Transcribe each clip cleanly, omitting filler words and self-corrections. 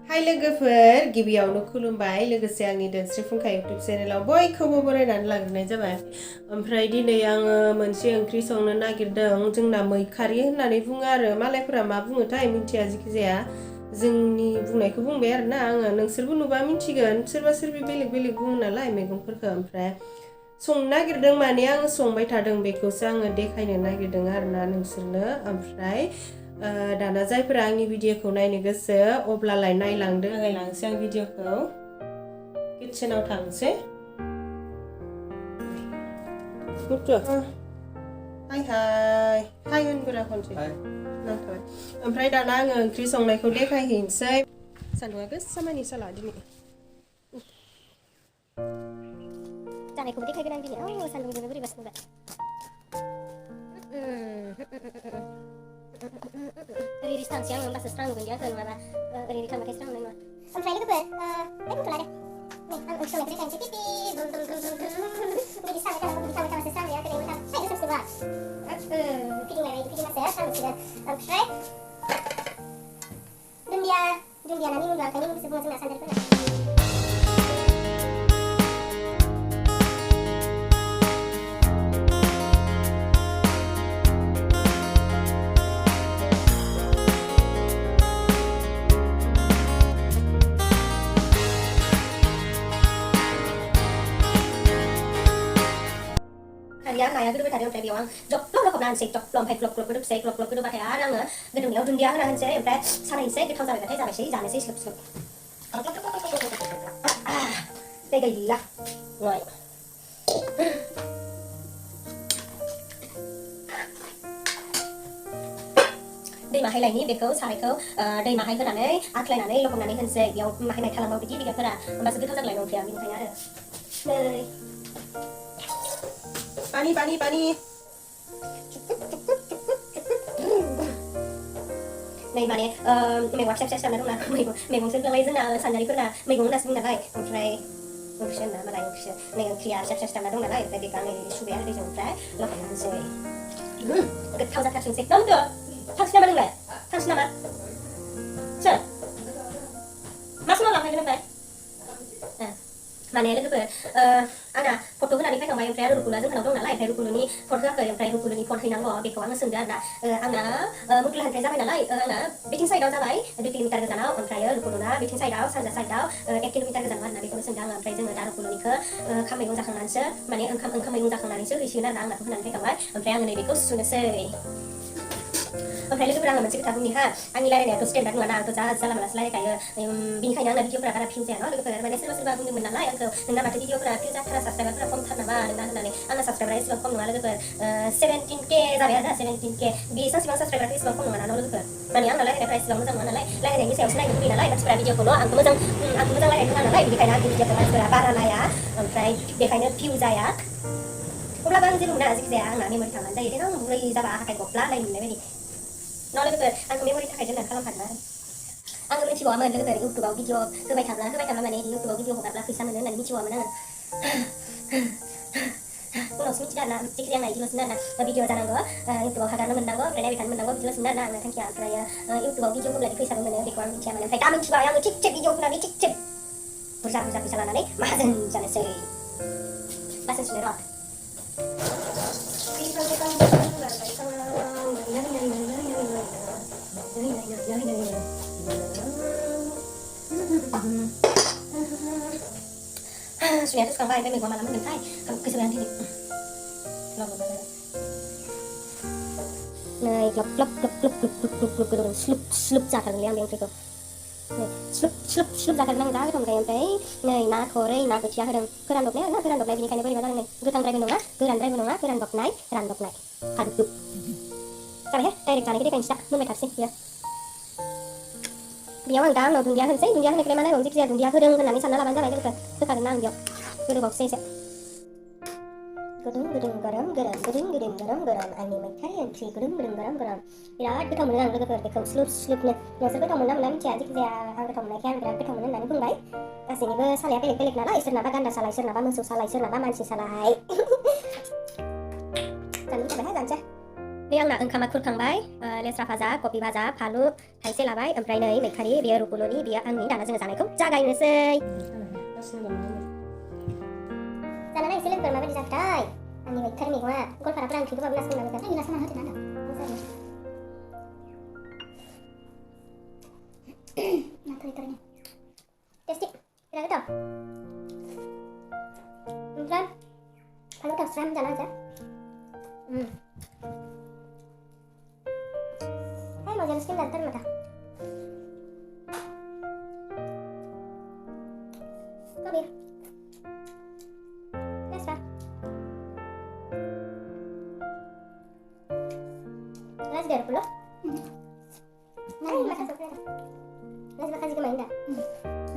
हाय लोगोफोर गिबियावनो खुलुमबाय लोगोसे आंनि दोनस्रि फुंखा इउटुब चेनेलाव बयखौबो बरायनानै लाग्रोनाय जाबाय। ओमफ्राय दिनै आङो मोनसे ओंख्रि संनो नागिरदों। जोंना मैखारि होननानै बुङो आरो मालायफोरा मा बुङोथाय मिन्थिया जिखि जाया जोंनि बुंनायखौ बुंबाय आरोना आङो नोंसोरबो नुबा मिन्थिगोन सोरबा सोरबि बेलेग बेलेग बुङो नालाय मैगंफोरखौ। ओमफ्राय संनो नागिरदों माने आङो संबाय थादों बेखौसो आङो देखायनो नागिरदों आरोना नोंसोरनो। ओमफ्राय दाना जायफोरा आंनि भिडिअखौ नायनो गोसो अब्लालाय नायलांदो नायलांसै आं भिडिअखौ किटचेनाव थांसै मुथु हाय हाय हाय होनगोरा खनसे नांथाबाय। ओमफ्राय दाना आङो ओंख्रि संनायखौ देखायहैनोसै। सान्दुङा गोसा मानि साला दिनै जानायखौबो देखायगोन आं दिनै सान्दुंजोंनो बोरैबा संबाय ओरै थांसै आङो होमबासो स्रां नुगोन आंखौ नङाबा ओरैनो थांबाथाय स्रां नुनाय नङा। ओमफ्राय लोगोफोर बे बुंथ'ला दे नै आं ओंख्रि संनायखौ देखायनोसै पिपि दुम दुम दुम दुम दुम बिदि साबाय थाबासो स्रां नुयो आंखौ नोंथां फाय गोसोमसोबा फिदिंनाय बायदि फिदिंबासो स्रां नुसिगोन। ओमफ्राय दुन्दिया ना निमुला ओंखाय निमुलसो बुङो जोंना सानजारिफोरा। नाया गोदौबाय थादों ओमफ्राय बेयाव आं जब लखबना होनोसै जब ओमफ्राय ग्लब ग्लब गोदौसै ग्लब ग्लब गोदौबाथाय आरो आङो गोदौनायाव दुन्दिया होना होनोसै ओमफ्राय सानायनोसै गोथाव जाबायबाथाय जाबायसै जानोसै स्लोब स्लोब दै गैला नय दै माहाय लायनि बेखौ सारायखौ दै माहाय होनानै आख्लायनानै लखबनानै होनोसै बेयाव माहाय नाय थालांबाव बिदि बिगाफोरा होमबासो गोथाव जागलाय ओंख्रिया बेनिखायनो आरो नै पानी पानी पानी नै माने मैगं फिसा फिसा सिथाबना दंना मैगंसो नालाय जोंना सानजारिफोरा मैगं होननासो बुङो नालाय ओमफ्राय ओंख्रिसो होना मालाय ओंख्रिसो नै ओंख्रिया फिसा फिसा सिथाबना दं नालाय ओमफ्राय बेखौ आं सुबाय आरो दैजों ओमफ्राय लखबना होनोसै गोथाव जाथारथोंसै नंदो थांसै नामा नोंलाय थांसै नामा सोर मा समाव लांफैगोन ओमफ्राय माने लोगोफोर आंना फट' होनानै फैखांबाय ओमफ्राय आरो रुकुला जोंहानाव दं नालाय ओमफ्राय रुकुलुनि फट होआखै ओमफ्राय रुकुलुनि फट हैनांगौ बेखौ आङो सोंदों आरोना आंना मुक्लाहानिफ्राय जाबाय नालाय आंना बेथिं साइडआव जाबाय 2 किल'मिटार गोजानाव ओमफ्राय रुकुलुना बेथिं साइडआव सानजा साइडआव 1 किल'मिटार गोजानाव आरोना बेखौनो सोंदों आङो ओमफ्राय जोङो दा रुकुलुनिखौ ओंखाम मैगं जाखांनानैसो माने ओंखाम मैगं जाखांनानैसो हैसिगोन आरोना आंनाथ' होनानै फैखांबाय ओमफ्राय आङो नैबेखौ सुनोसै। ओमफ्राय लोगोफोर आङो मोनसे खोथा बुंनि हा आंनि रायलायनायाथ' स्टेन्डार्ड नङाना आंथ' जा जाला मालासो रायलायखायो बेनिखायनो आंना भिडिअफोरा बारा भिउ जाया न लोगोफोर माने सोरबा सोरबा बुंदोंमोन नालाय आंखौ नोंना माथो भिडिअफोरा भिउ जाथारा साबसक्राइबारफोरा खमथार नामा नोंना होननानै आंना साबसक्राइबारा एसेबां खम नङा लोगोफोर 17K जाबाय आरो 17K बेसेबां साबसक्राइबाराथ' एसेबां खम नङा न लोगोफोर माने आंना रायलायनायफ्रा एसेबां मोजां नङा नालाय रायलायनायनि सायावसो नायनो लुबैयो नालाय मानसिफोरा भिडिअखौल' आंथ' मोजां रायलायनो रोङा नालाय बेनिखायनो आंनि भिडिअखौ मानसिफोरा बारा नाया ओमफ्राय बेखायनो भिउ जाया अब्लाबो आं जेबो मोना जिखि जाया आंना मेम'रि थांबानो जायो देनां बुरै जाबा आखाइ गब्ला नायनो मोननाय बायदि न लोगोफोर आंखौ मेम'रिनि थाखाय दोननानै खालामखादों आरो आङो मिथिबावामोन लोगोफोर इउटुबाव भिडिअ होबाय थाब्ला माने इउटुबाव भिडिअ हगारब्ला फैसा मोनो होननानै मिथिबावामोन आङो उनावसो मिथिदों आरोना जिखि जाया इदिल'सोमोन आरोना भिडिअ जानांगौ इउटुबाव हगारनो मोननांगौ ओमफ्राय नायबाय थानो मोननांगौ बिदिल'सोमोन आरोना आंना थांखिया ओमफ्राय इउटुबाव भिडिअ होब्लादि फैसाबो मोनो बेखौ आं मिथियामोन ओमफ्राय दा मिथिबाय आङो थिगसे भिडिअ होनानै थिगसे बुरजा बुरजा फैसा लानानै माहाजोन जानोसै बासोन सुनो र' सुनायाथ' सुखांबाय ओमफ्राय मैगङा माला मोनगोनथाय गोसोबाय आं दिनै नै ग्लब ग्लब ग्लब ग्लब ग्लब ग्लब ग्लब ग्लब गोदौदों स्लुप स्लुप जाथारदोंलै आं बे ओंख्रिखौ स्लुप स्लुप स्लुप जाथारदों आं जा गोथाव मोनखायो ओमफ्राय नै ना थरै ना बोथिया होदों फोरानदबनाय आरोना फोरानदबनाय बेनिखायनो बोरैबा जादों नै गोथांद्रायबो नङा गोरानद्रायबो नङा फोरानदबनाय रानदबनाय हादुब जाबायहाय डाइरेक्ट जानायखौ देखायनोसै दा मोनबाय थारसै बेयाव आं दा आंनाव दुन्दिया होनोसै दुन्दिया होनायखौलाय मा नांगौ जिखिजाया दुन्दिया होदों होननानै सानना लाबानो जाबाय लोगोफोर होखागोन ना आं बेयाव गोदौबावसै एसे गुदुं गुदुं गरम गरम गुदुं गुदुं गरम गरम आंनि मैखारि ओंख्रि गुदुं गुदुं गरम गरम बिराद गोथाव मोनो आं लोगोफोर बेखौ स्लुप स्लुपनो नोंसोर गोथाव मोनना मोना मिथिया जिखि जाया आं गोथाव मोननायखाय आं बिराद गोथाव मोनो होननानै बुंबाय गासैनिबो सालाया बेलेग बेलेग नालाय सोरनाबा गान्दा सालाय सोरनाबा मोसौ सालाय सोरनाबा मानसि सालाय जानो लुबैबायहाय जानोसै बे आंना ओंखामा खुरखांबाय लेस्रा भाजा कफि भाजा फालु थाइसे लाबाय ओमफ्राय नै मैखारि बेयो रुकुलुनि बेयो आंनि दाना जोङो जानायखौ जागायनोसै जानानै एसे लोगोफोर माबायदि जाखोथाय आंनि मैखारि मैगङा गलपाराफोरा ओंख्रि गोबाब लासं लाबोगोन आंनि लासं होथेना दं नाथुर टेस्टि बिराद गोथाव ओमफ्राय फालु गोथाव स्राम जाना होनोसै Hai mau jalan skin lantar mata. Kopi. Biasa. Las biar puluh. Nah, makan suka. Las makan juga main dah.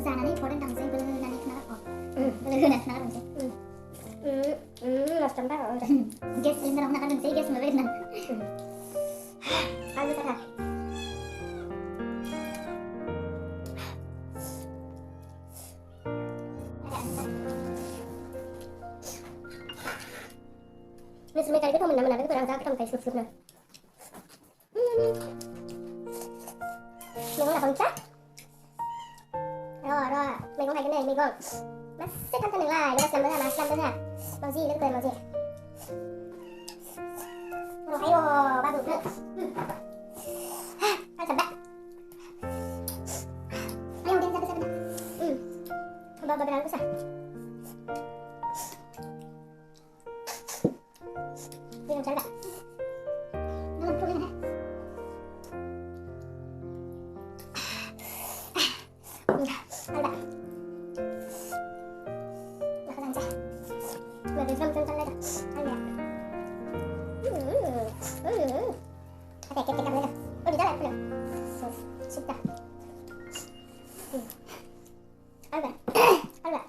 Sana nih foreign dang saya belum nani kenal kok. Belum kenal dang saya. Las tambah. Guess ini orang nak dang saya guess mau beri Ayo kita. Ini semua kali itu mana-mana itu orang jahat kayak sup-sup nah. Mày làm chắc. Rồi, mày có hay cái này mày còn. Nó sẽ thăm thân lại, nó làm nữa là làm nữa nè. Màu gì nó cười màu gì? Rồi hay ba đủ nữa. Ăn sẵn đã. Ayo đem ra cái sẵn. Ba cái sao? Đi làm sẵn đã. Nó làm chung này. Ăn đã. Là cái làm sao? Mà để thăm đây đã. Ăn nè. Oke, kita ambil. Oh, di dalam belum. Sudah. Alba. Alba.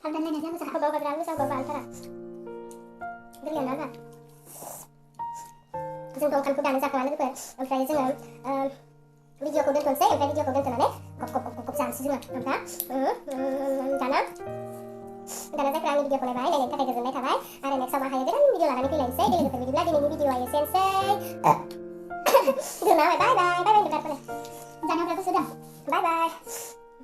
Alba nanya jangan usah bawa berlalu sama bawa antara. Berian Alba. Chúng tôi kan kuda sa kwana ko. Ang kaya sa video ko din kon say, ang video ko din tanane. Kop sam sila. Amta. Dana. Dana sa kanya video ko lebay, dahil ka tayo dun may tabay. Ara next sama hayo din video la ni pilay say, dili ko video la din video ay sensei. Bye bye. Bye bye. Jangan berapa sudah. Bye bye.